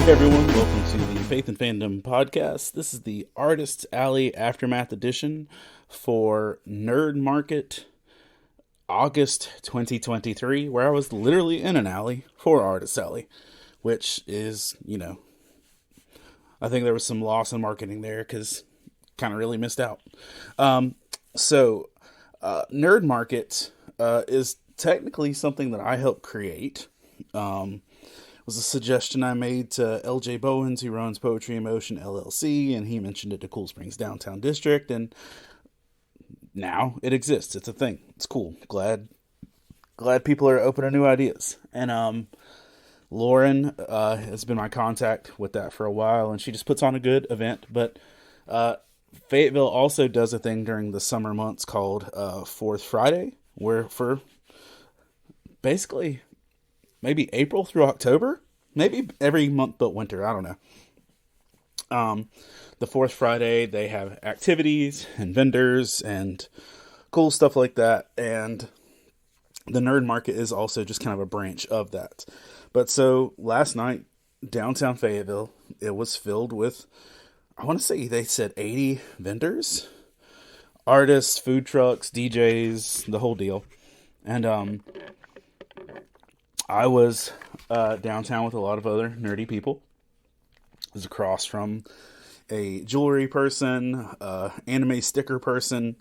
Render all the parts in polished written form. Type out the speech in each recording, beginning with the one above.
Hey everyone, welcome to the Faith and Fandom podcast. This is the Artists Alley Aftermath edition for Nerd Market August 2023, where I was literally in an alley for Artists Alley, which is, I think there was some loss in marketing there because kind of really missed out. Nerd Market is technically something that I helped create. Was a suggestion I made to LJ Bowens, who runs Poetry in Motion LLC, and he mentioned it to Cool Springs Downtown District, and now it exists. It's a thing. It's cool. Glad people are open to new ideas. And Lauren has been my contact with that for a while, and she just puts on a good event. But Fayetteville also does a thing during the summer months called Fourth Friday, where for basically maybe April through October, maybe every month but winter, I don't know. The Fourth Friday, they have activities and vendors and cool stuff like that. And the Nerd Market is also just kind of a branch of that. But so last night, downtown Fayetteville, it was filled with, I want to say they said 80 vendors, artists, food trucks, DJs, the whole deal. And I was downtown with a lot of other nerdy people. I was across from a jewelry person, anime sticker person,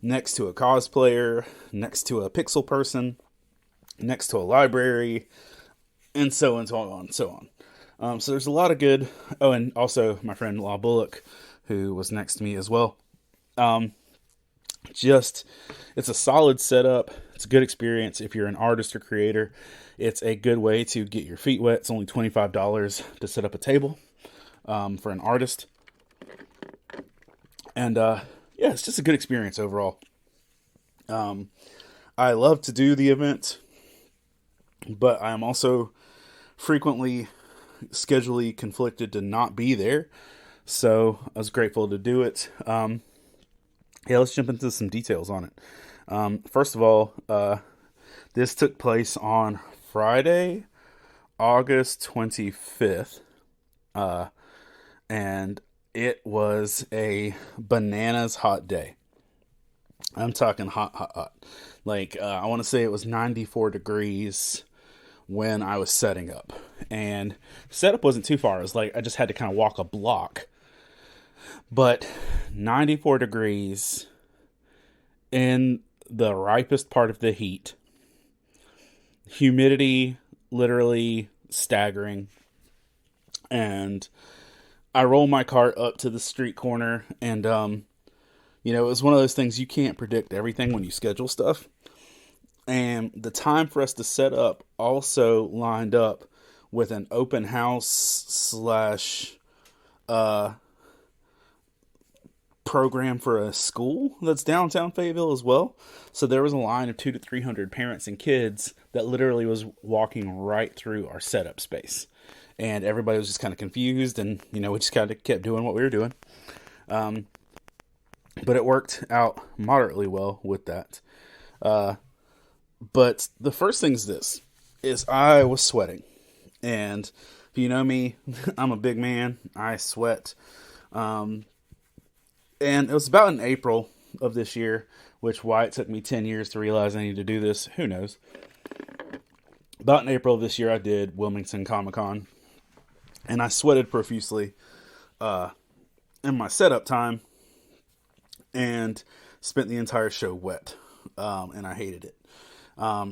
next to a cosplayer, next to a pixel person, next to a library, and so on and so on. So there's a lot of good. Oh, and also my friend Law Bullock, who was next to me as well. It's a solid setup. It's a good experience if you're an artist or creator. It's a good way to get your feet wet. It's only $25 to set up a table for an artist. And it's just a good experience overall. I love to do the event, but I am also frequently schedulally conflicted to not be there. So I was grateful to do it. Let's jump into some details on it. First of all, this took place on Friday, August 25th, and it was a bananas hot day. I'm talking hot. Like, I want to say it was 94 degrees when I was setting up. And setup wasn't too far. It was like I just had to kind of walk a block. But 94 degrees in the ripest part of the heat. Humidity literally staggering. And I roll my cart up to the street corner, and it was one of those things you can't predict everything when you schedule stuff. And the time for us to set up also lined up with an open house / program for a school that's downtown Fayetteville as well. So there was a line of 200 to 300 parents and kids that literally was walking right through our setup space. And everybody was just kind of confused, and, we just kind of kept doing what we were doing. But it worked out moderately well with that. But the first thing is I was sweating. And if you know me, I'm a big man. I sweat. And it was about in April of this year, which why it took me 10 years to realize I needed to do this, who knows. About in April of this year, I did Wilmington Comic-Con. And I sweated profusely in my setup time and spent the entire show wet. And I hated it.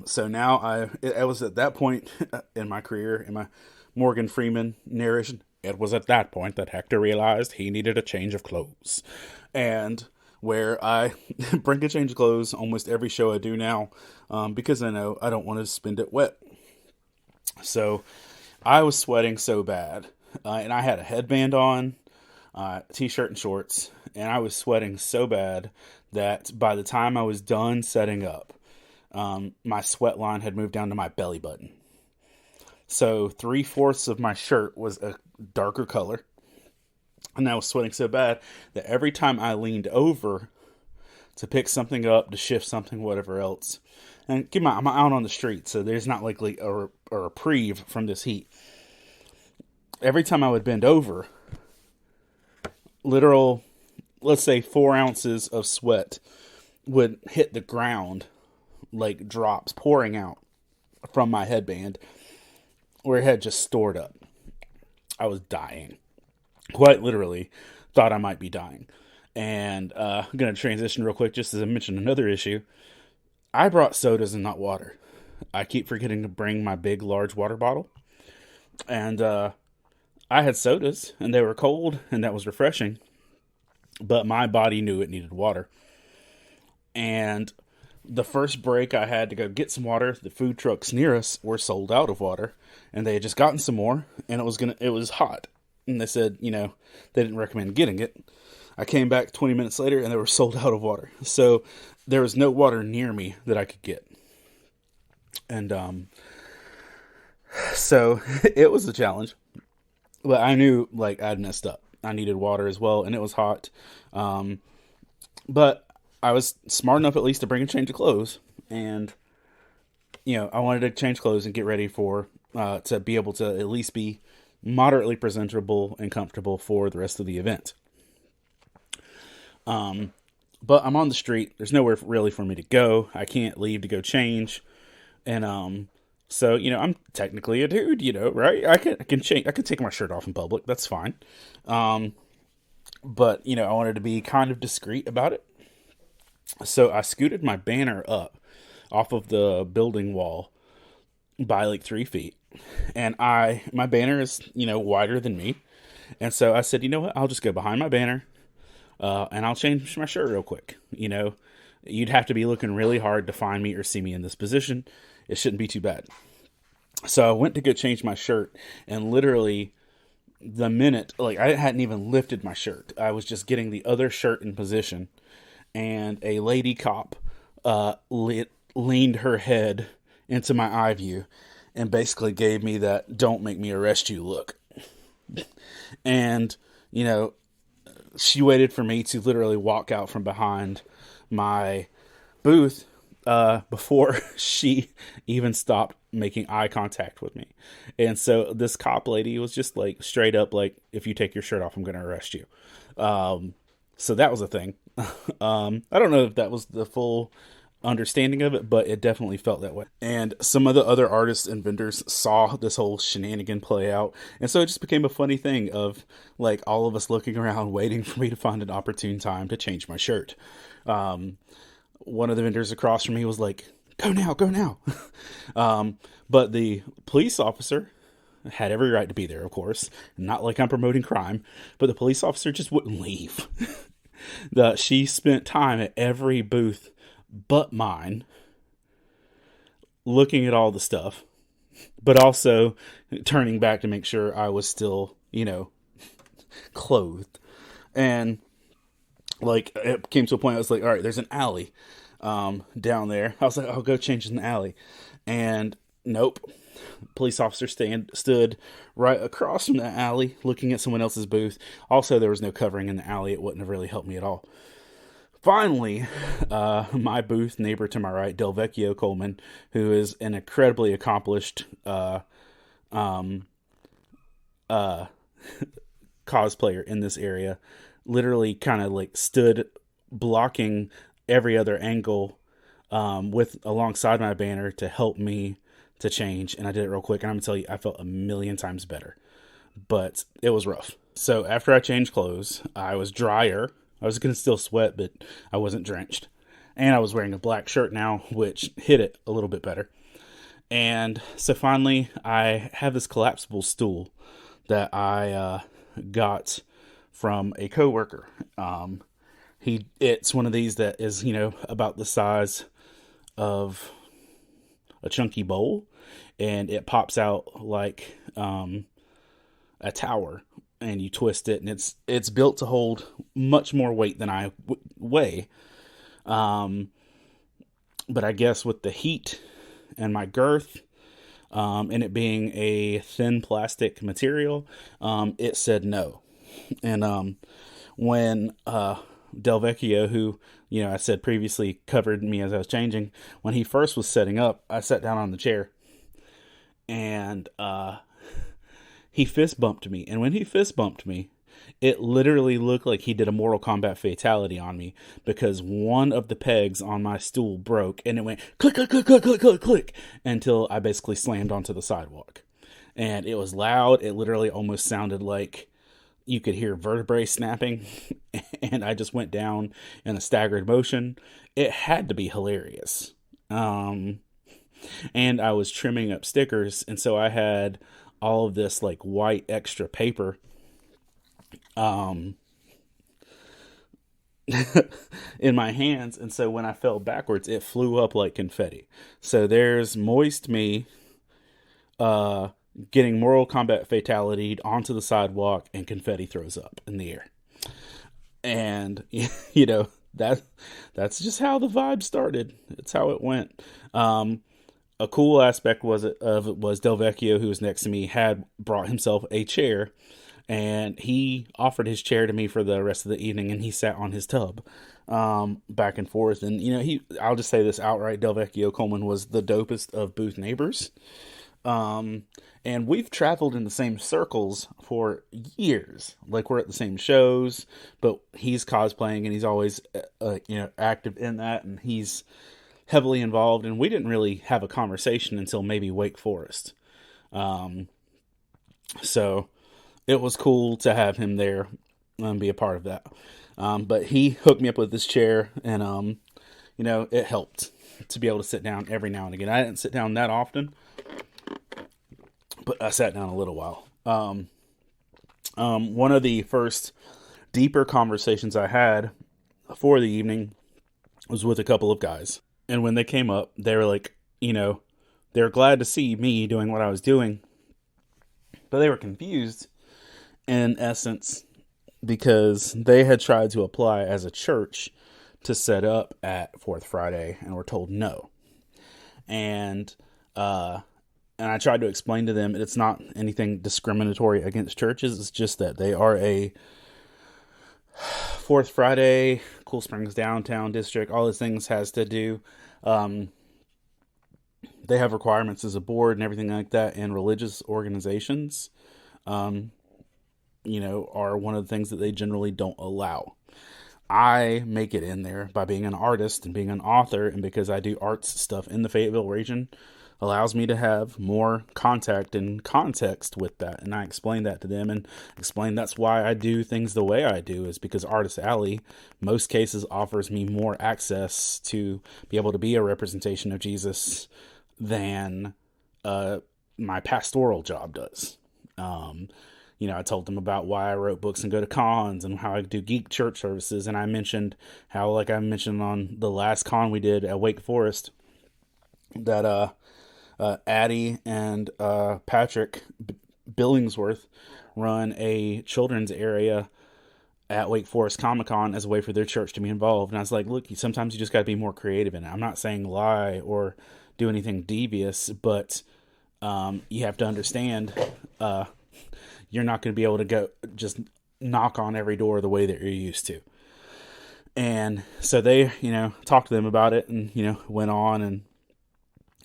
So now I was at that point in my career, in my Morgan Freeman narration, it was at that point that Hector realized he needed a change of clothes. And where I bring a change of clothes almost every show I do now, because I know I don't want to spend it wet. So I was sweating so bad, and I had a headband on, t-shirt and shorts, and I was sweating so bad that by the time I was done setting up, my sweat line had moved down to my belly button. So 3/4 of my shirt was a darker color. And I was sweating so bad that every time I leaned over to pick something up, to shift something, whatever else. And keep in mind, I'm out on the street, so there's not likely a reprieve from this heat. every time I would bend over, literal, let's say 4 ounces of sweat would hit the ground like drops pouring out from my headband where it had just stored up. I was dying. Quite literally thought I might be dying. And I'm going to transition real quick just as I mentioned another issue. I brought sodas and not water. I keep forgetting to bring my big, large water bottle. And I had sodas, and they were cold, and that was refreshing. But my body knew it needed water. And the first break I had to go get some water, the food trucks near us were sold out of water. And they had just gotten some more, and it was hot. And they said, they didn't recommend getting it. I came back 20 minutes later, and they were sold out of water. So there was no water near me that I could get. And so it was a challenge. But I knew, I'd messed up. I needed water as well, and it was hot. But I was smart enough at least to bring a change of clothes. And, I wanted to change clothes and get ready to be able to at least be moderately presentable and comfortable for the rest of the event. But I'm on the street. There's nowhere really for me to go. I can't leave to go change. And, so, I'm technically a dude, right? I can change. I can take my shirt off in public. That's fine. But, I wanted to be kind of discreet about it. So I scooted my banner up off of the building wall by 3 feet. And my banner is, wider than me. And so I said, you know what? I'll just go behind my banner. And I'll change my shirt real quick. You'd have to be looking really hard to find me or see me in this position. It shouldn't be too bad. So I went to go change my shirt, and literally the minute, I hadn't even lifted my shirt. I was just getting the other shirt in position, and a lady cop leaned her head into my eye view and basically gave me that "don't make me arrest you" look. And, she waited for me to literally walk out from behind my booth before she even stopped making eye contact with me. And so this cop lady was just straight up if you take your shirt off, I'm going to arrest you. So that was a thing. I don't know if that was the full understanding of it, but it definitely felt that way. And some of the other artists and vendors saw this whole shenanigan play out, and so it just became a funny thing of all of us looking around waiting for me to find an opportune time to change my shirt. One of the vendors across from me was like, go now. But the police officer had every right to be there, of course. Not like I'm promoting crime, but the police officer just wouldn't leave. She spent time at every booth but mine, looking at all the stuff, but also turning back to make sure I was still, clothed. And it came to a point I was like, all right, there's an alley down there. I was like, I'll go change in the alley. And nope. Police officer stood right across from the alley looking at someone else's booth. Also, there was no covering in the alley. It wouldn't have really helped me at all. Finally, my booth neighbor to my right, Delvecchio Coleman, who is an incredibly accomplished cosplayer in this area, literally kind of stood blocking every other angle alongside my banner to help me to change. And I did it real quick, and I'm gonna tell you, I felt a million times better, but it was rough. So after I changed clothes, I was drier. I was going to still sweat, but I wasn't drenched. And I was wearing a black shirt now, which hit it a little bit better. And so finally, I have this collapsible stool that I got from a coworker. It's one of these that is, about the size of a chunky bowl. And it pops out like a tower. And you twist it, and it's built to hold much more weight than I weigh. But I guess with the heat and my girth, and it being a thin plastic material, it said no. And when Delvecchio, who I said previously covered me as I was changing, when he first was setting up, I sat down on the chair, and he fist bumped me. And when he fist bumped me, it literally looked like he did a Mortal Kombat fatality on me, because one of the pegs on my stool broke and it went click, click, click, click, click, click, click, until I basically slammed onto the sidewalk. And it was loud. It literally almost sounded like you could hear vertebrae snapping. And I just went down in a staggered motion. It had to be hilarious. And I was trimming up stickers, and so I had all of this like white extra paper in my hands, and so when I fell backwards, it flew up like confetti. So there's moist me getting Mortal Kombat fatality onto the sidewalk, and confetti throws up in the air. And you know, that's just how the vibe started. It's how it went. A cool aspect of it was Del Vecchio, who was next to me, had brought himself a chair, and he offered his chair to me for the rest of the evening, and he sat on his tub, back and forth. And you know, I'll just say this outright: Del Vecchio Coleman was the dopest of booth neighbors. And we've traveled in the same circles for years. Like, we're at the same shows, but he's cosplaying and he's always, active in that, and he's heavily involved. And we didn't really have a conversation until maybe Wake Forest. So it was cool to have him there and be a part of that. But he hooked me up with this chair, and, it helped to be able to sit down every now and again. I didn't sit down that often, but I sat down a little while. One of the first deeper conversations I had for the evening was with a couple of guys. And when they came up, they were like, they were glad to see me doing what I was doing, but they were confused in essence because they had tried to apply as a church to set up at Fourth Friday and were told no. And I tried to explain to them it's not anything discriminatory against churches. It's just that they are a Fourth Friday, Cool Springs Downtown District, all those things has to do. They have requirements as a board and everything like that. And religious organizations, are one of the things that they generally don't allow. I make it in there by being an artist and being an author, and because I do arts stuff in the Fayetteville region, allows me to have more contact and context with that. And I explain that to them and explain that's why I do things the way I do, is because Artist Alley, most cases, offers me more access to be able to be a representation of Jesus than my pastoral job does. I told them about why I wrote books and go to cons and how I do geek church services. And I mentioned how, like I mentioned on the last con we did at Wake Forest, that Addie and Patrick Billingsworth run a children's area at Wake Forest Comic Con as a way for their church to be involved. And I was like, look, sometimes you just got to be more creative in it. I'm not saying lie or do anything devious, but you have to understand you're not going to be able to go just knock on every door the way that you're used to. And so they, talked to them about it and, went on. And,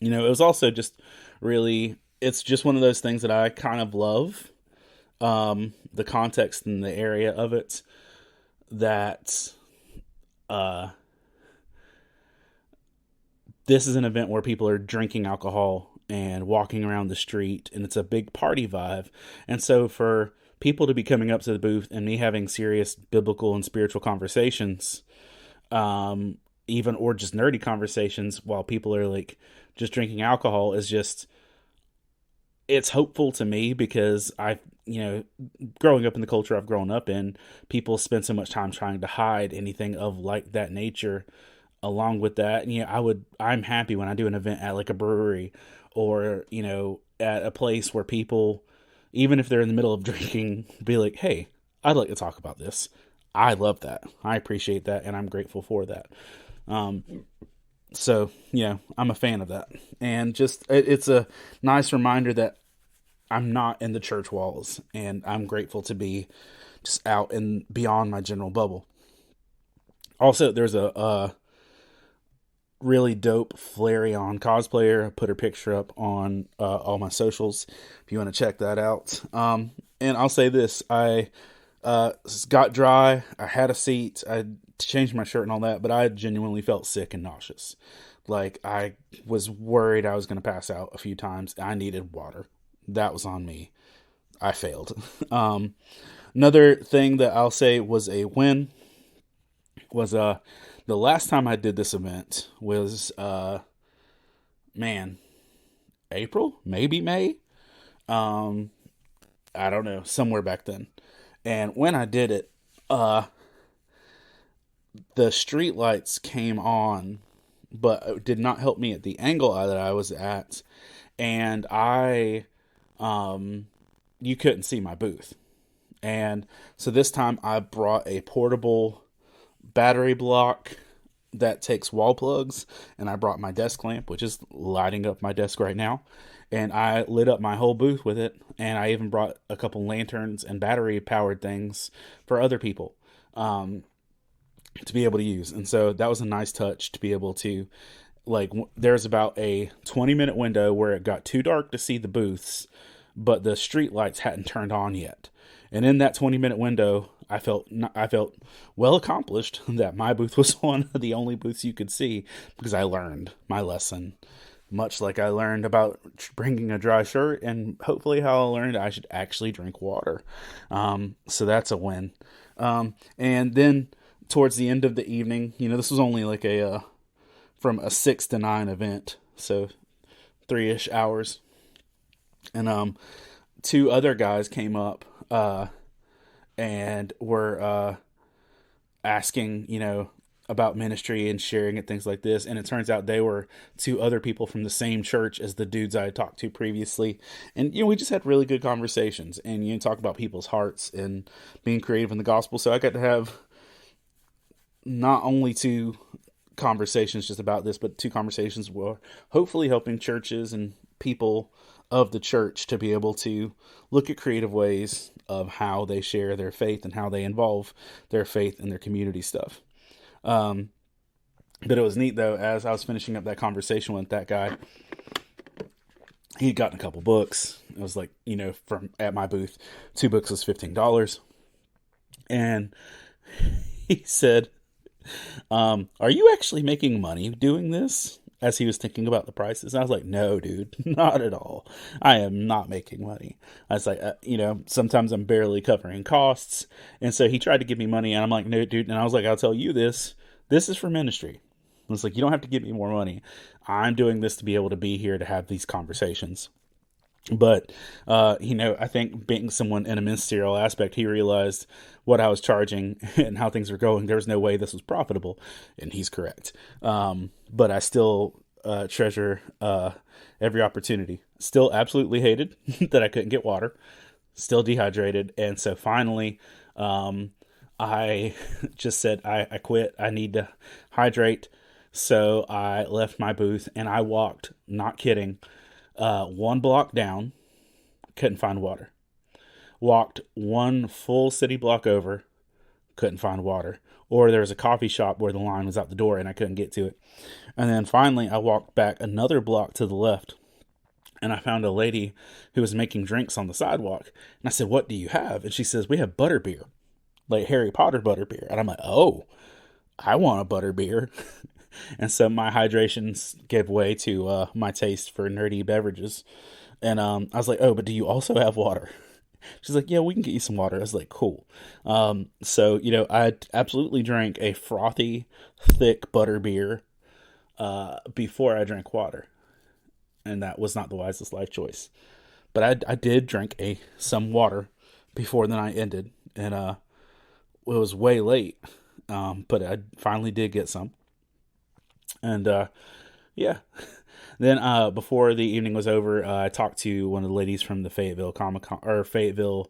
it was also just really, it's just one of those things that I kind of love, the context and the area of it, that this is an event where people are drinking alcohol and walking around the street, and it's a big party vibe. And so for people to be coming up to the booth and me having serious biblical and spiritual conversations, even, or just nerdy conversations while people are like just drinking alcohol, is just, it's hopeful to me, because growing up in the culture I've grown up in, people spend so much time trying to hide anything of like that nature. Along with that, I'm happy when I do an event at like a brewery or, at a place where people, even if they're in the middle of drinking, be like, hey, I'd like to talk about this. I love that. I appreciate that. And I'm grateful for that. So, I'm a fan of that. And just, it's a nice reminder that I'm not in the church walls, and I'm grateful to be just out and beyond my general bubble. Also, there's really dope Flareon cosplayer. I put her picture up on all my socials if you want to check that out. And I'll say this, I got dry, I had a seat, I changed my shirt and all that, but I genuinely felt sick and nauseous. Like, I was worried I was going to pass out a few times. I needed water. That was on me. I failed. Another thing that I'll say was a win was the last time I did this event was April, maybe May. I don't know, somewhere back then. And when I did it, the street lights came on, but it did not help me at the angle that I was at, and you couldn't see my booth. And so this time I brought a portable battery block that takes wall plugs, and I brought my desk lamp, which is lighting up my desk right now, and I lit up my whole booth with it, and I even brought a couple lanterns and battery powered things for other people to be able to use. And so that was a nice touch to be able to, like, there's about a 20-minute window where it got too dark to see the booths, but the street lights hadn't turned on yet. And in that 20-minute window, I felt well accomplished that my booth was one of the only booths you could see, because I learned my lesson, much like I learned about bringing a dry shirt, and hopefully how I learned I should actually drink water. So that's a win. And then towards the end of the evening, this was only like from a 6 to 9 event, so 3-ish hours. And 2 other guys came up and were asking, about ministry and sharing and things like this. And it turns out they were 2 other people from the same church as the dudes I had talked to previously. And, we just had really good conversations, and talk about people's hearts and being creative in the gospel. So I got to have not only 2 conversations just about this, but 2 conversations were hopefully helping churches and people of the church to be able to look at creative ways of how they share their faith and how they involve their faith in their community stuff. But it was neat, though, as I was finishing up that conversation with that guy, he'd gotten a couple books. It was like, from at my booth, 2 books was $15. And he said, are you actually making money doing this? As he was thinking about the prices. And I was like, no, dude, not at all. I am not making money. I was like, sometimes I'm barely covering costs. And so he tried to give me money, and I'm like, no, dude. And I was like, I'll tell you this is for ministry. And it's like, you don't have to give me more money. I'm doing this to be able to be here to have these conversations. But, I think being someone in a ministerial aspect, he realized what I was charging and how things were going. There was no way this was profitable, and he's correct. But I still treasure every opportunity. Still absolutely hated that I couldn't get water. Still dehydrated. And so finally, I just said, I quit. I need to hydrate. So I left my booth, and I walked, not kidding, 1 block down, couldn't find water. Walked 1 full city block over, couldn't find water. Or there was a coffee shop where the line was out the door and I couldn't get to it. And then finally I walked back another block to the left, and I found a lady who was making drinks on the sidewalk. And I said, what do you have? And she says, we have butterbeer, like Harry Potter butterbeer. And I'm like, oh, I want a butterbeer. And so my hydrations gave way to my taste for nerdy beverages. And I was like, oh, but do you also have water? She's like, yeah, we can get you some water. I was like, cool. So, I absolutely drank a frothy, thick butterbeer before I drank water. And that was not the wisest life choice. But I did drink some water before the night ended. And it was way late. But I finally did get some. And, yeah. Then, before the evening was over, I talked to one of the ladies from the Fayetteville Comic-Con, or Fayetteville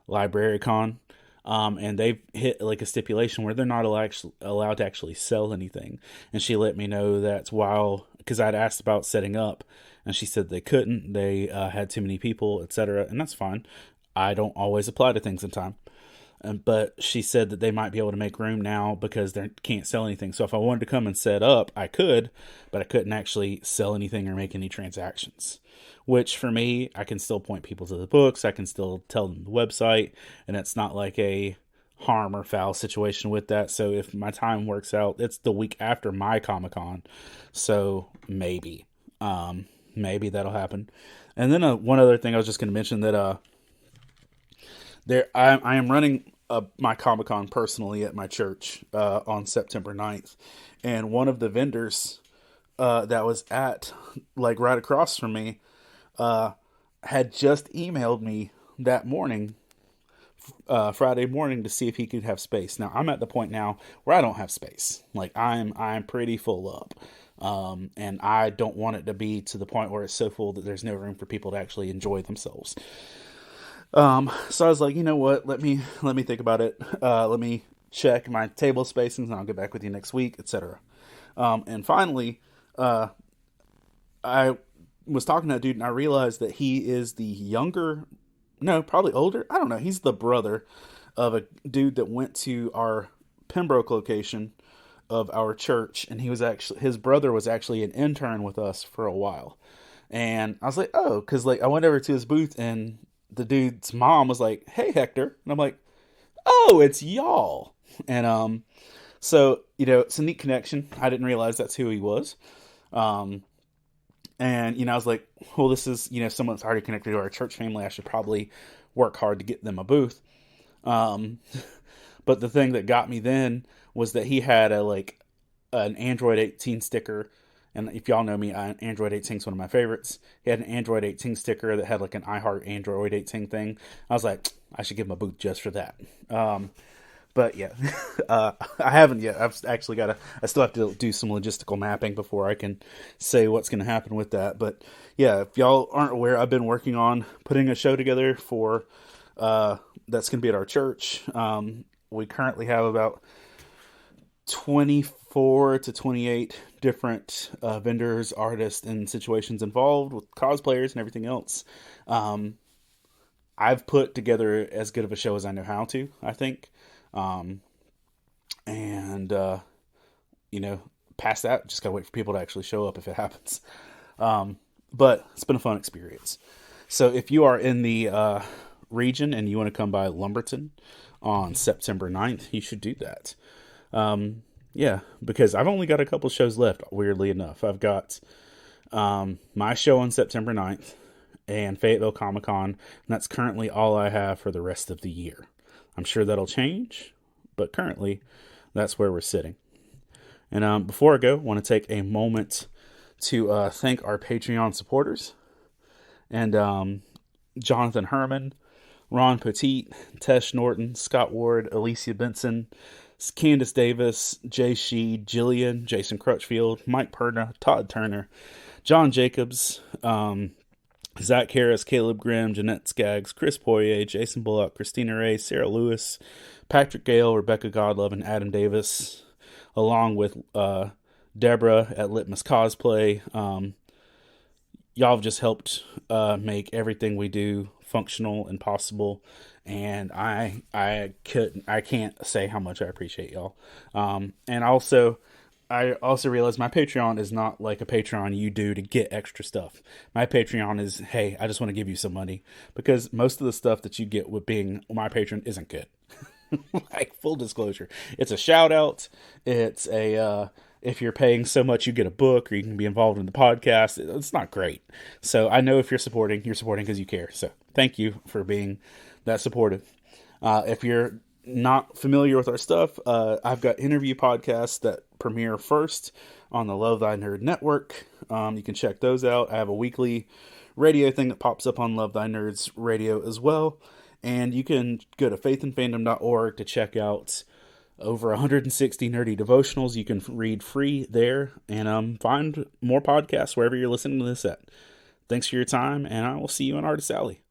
Library Con. And they've hit like a stipulation where they're not allowed to actually sell anything. And she let me know that because I'd asked about setting up, and she said they couldn't, they, had too many people, etc. And that's fine. I don't always apply to things in time. But she said that they might be able to make room now because they can't sell anything. So if I wanted to come and set up, I could, but I couldn't actually sell anything or make any transactions. Which for me, I can still point people to the books. I can still tell them the website, and it's not like a harm or foul situation with that. So if my time works out, it's the week after my Comic-Con. So maybe that'll happen. And then one other thing I was just going to mention that I am running my Comic-Con personally at my church on September 9th. And one of the vendors that was at, like, right across from me had just emailed me that morning, Friday morning, to see if he could have space. Now, I'm at the point now where I don't have space. Like, I'm pretty full up. And I don't want it to be to the point where it's so full that there's no room for people to actually enjoy themselves. So I was like, you know what? Let me think about it. Let me check my table spacings, and I'll get back with you next week, etc. And finally, I was talking to that dude, and I realized that he is the younger, no, probably older. I don't know. He's the brother of a dude that went to our Pembroke location of our church, and his brother was actually an intern with us for a while. And I was like, oh, because like I went over to his booth, and the dude's mom was like, "Hey, Hector," and I'm like, "Oh, it's y'all." And so it's a neat connection. I didn't realize that's who he was. And I was like, well, this is someone that's already connected to our church family. I should probably work hard to get them a booth. But the thing that got me then was that he had an Android 18 sticker. And if y'all know me, Android 18 is one of my favorites. He had an Android 18 sticker that had like an iHeart Android 18 thing. I was like, I should give him a booth just for that. But yeah, I haven't yet. I still have to do some logistical mapping before I can say what's going to happen with that. But yeah, if y'all aren't aware, I've been working on putting a show together for, that's going to be at our church. We currently have about 24 to 28 different vendors, artists, and situations involved with cosplayers and everything else. I've put together as good of a show as I know how to, I think. Past that, just gotta wait for people to actually show up if it happens. But it's been a fun experience. So if you are in the region and you want to come by Lumberton on September 9th, you should do that. Because I've only got a couple shows left, weirdly enough. I've got my show on September 9th and Fayetteville Comic-Con, and that's currently all I have for the rest of the year. I'm sure that'll change, but currently that's where we're sitting. And before I go, I want to take a moment to thank our Patreon supporters. And Jonathan Herman, Ron Petit, Tesh Norton, Scott Ward, Alicia Benson, Candace Davis, Jay Sheed, Jillian, Jason Crutchfield, Mike Perna, Todd Turner, John Jacobs, Zach Harris, Caleb Grimm, Jeanette Skaggs, Chris Poirier, Jason Bullock, Christina Ray, Sarah Lewis, Patrick Gale, Rebecca Godlove, and Adam Davis, along with Deborah at Litmus Cosplay. Y'all have just helped make everything we do functional and possible, and I can't say how much I appreciate y'all. And I also realize my Patreon is not like a Patreon you do to get extra stuff. My Patreon is, hey, I just want to give you some money, because most of the stuff that you get with being my patron isn't good. Like, full disclosure, it's a shout out. It's a if you're paying so much, you get a book, or you can be involved in the podcast. It's not great. So I know if you're supporting because you care. So thank you for being that supportive. If you're not familiar with our stuff, I've got interview podcasts that premiere first on the Love Thy Nerd Network. You can check those out. I have a weekly radio thing that pops up on Love Thy Nerds radio as well. And you can go to faithandfandom.org to check out over 160 nerdy devotionals you can read free there, and find more podcasts wherever you're listening to this at. Thanks for your time, and I will see you on Artist Alley.